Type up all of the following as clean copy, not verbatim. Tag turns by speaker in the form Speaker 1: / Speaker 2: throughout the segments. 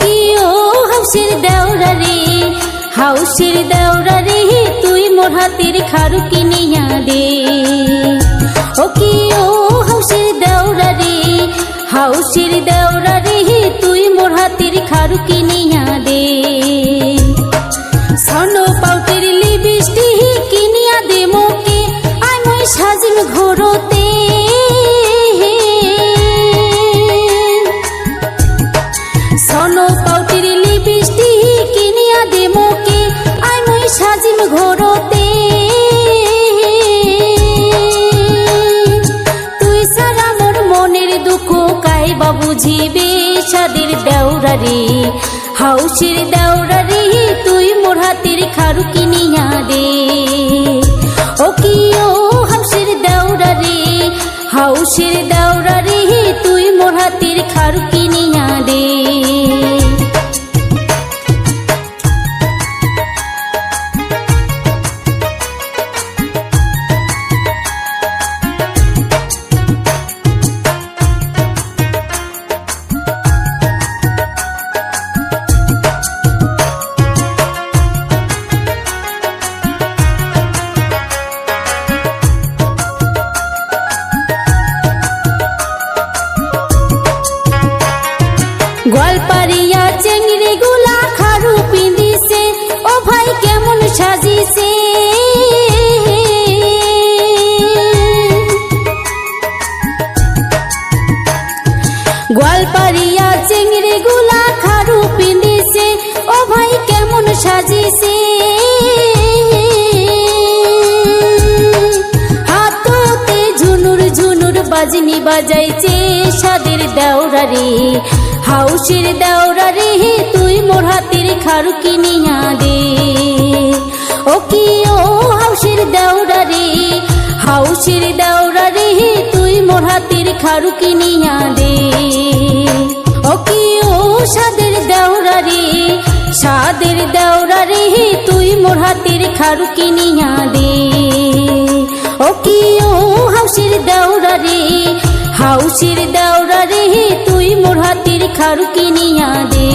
Speaker 1: কি ও হাউসের দেওরা রে, হাউসের দেওরা রে তুই মোর হাতের খারু কিনিয়া দে। ও কি ও হাউসের দেওরা রে, হাউসের দেওরা রে তুই মোর হাতের খারু কিনিয়া দে। স্বর্ণ পাউটের লিপস্টিক কিনিয়া দে মোকে, আয় মই সাজিম ঘোরতে। স্বর্ণ পাউটের লিপস্টিক কিনিয়া দে মোকে, আয় মই সাজিম ঘোরতে। তুই সারা মোর মনের দুঃখ কাইবা বুঝিবে সাদের দেওরা রে, হাউসের দেওরা রে তুই মোর হাতের খারু কিনিয়া দে। ও কি ও হাউসের দেওরা রে, হাউসের দেওরা রে তুই মোর হাতের খারু কিনিয়া দে। গোয়ালপাড়িয়া চেংড়ি গুলা খারু পিঁধিছে, ও ভাই কেমন সাজিছে। গোয়ালপাড়িয়া চেংড়ি গুলা খারু পিঁধিছে, ও ভাই কেমন সাজিছে। হাততে ঝুনুর ঝুনুর বাজনি বাজাইছে সাদের দেওরা রে, হাউসের দেওরা রে তুই মোর হাতের খারু কিনিয়া দে। ও কি ও হাউসের দেওরা রে, হাউসের দেওরা রে তুই মোর হাতের খারু কিনিয়া দে। ও কি ও সাদের দেওরা রে, সাদের দেওরা রে তুই মোর হাতের খারু কিনিয়া দে। ও কি ও হাউসের দেওরা রে, হাউসের দেওরা রে তুই মোর হাতের খারু কিনিয়া দে।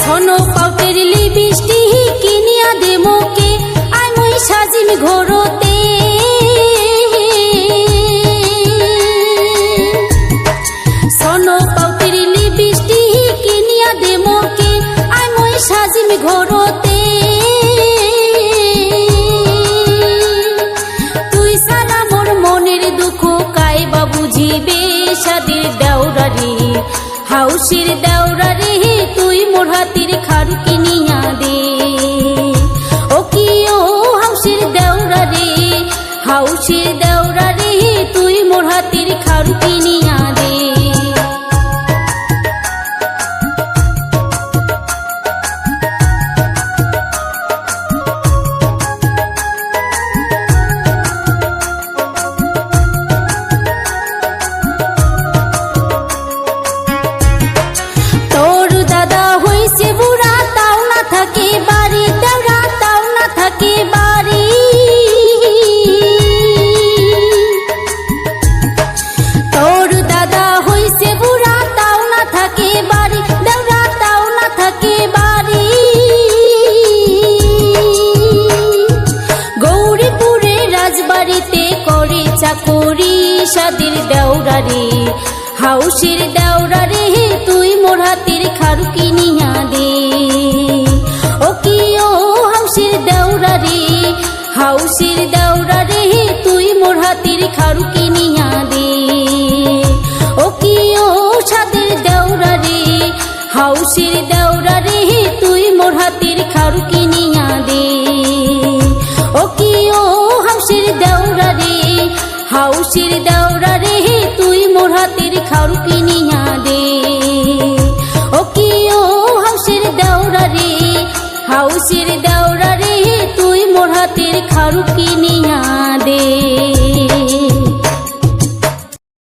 Speaker 1: স্বর্ণ পাউটের লিপস্টিক কিনিয়া দে মোকে, আয় মই সাজিম ঘোরতে। স্বর্ণ পাউটের লিপস্টিক কিনিয়া দে মোকে, আয় মই সাজিম ঘোরতে। তুই সারা মোর মনের দুঃখ কাইবা বুঝিবে সাদের দেওরা রে, হাউসের দেওরা রে তুই মোর হাতের খারু কিনিয়া দে। ও কি ও হাউসের দেওরা রে, হাউসের দেওরা রে তুই মোর হাতের খারু কিনিয়া দে। তোর দাদা হইছে বুড়া, তাও না থাকে বাড়ি দেওরা, তাও না থাকে বাড়ি। তোর দাদা হইছে বুড়া, তাও না থাকে বাড়ি দেওরা, তাও না থাকে বাড়ি। গৌরীপুরে রাজবাড়িতে করে চাকরি সাদের দেওরা রে, হাউসের দেওরা রে তুই মোর হাতের খারু কিনিয়া দে। ও কি ও হাউসের দেওরা রে, হাউসের দেওরা রে তুই মোর হাতের খারু কিনিয়া দে। ও কি ও সাদের দেওরা রে, হাউসের দেওরা রে তুই মোর হাতের খারু কিনিয়া দে। ও কি ও হাউসের দেওরা রে, হাউসের দেওরা রে তুই মোর হাতের খারু কিনিয়া দে। ও কি ও হাউসের দেওরা হাউসের দেওরা রে তুই মোর হাতের খারু কিনিয়া দে।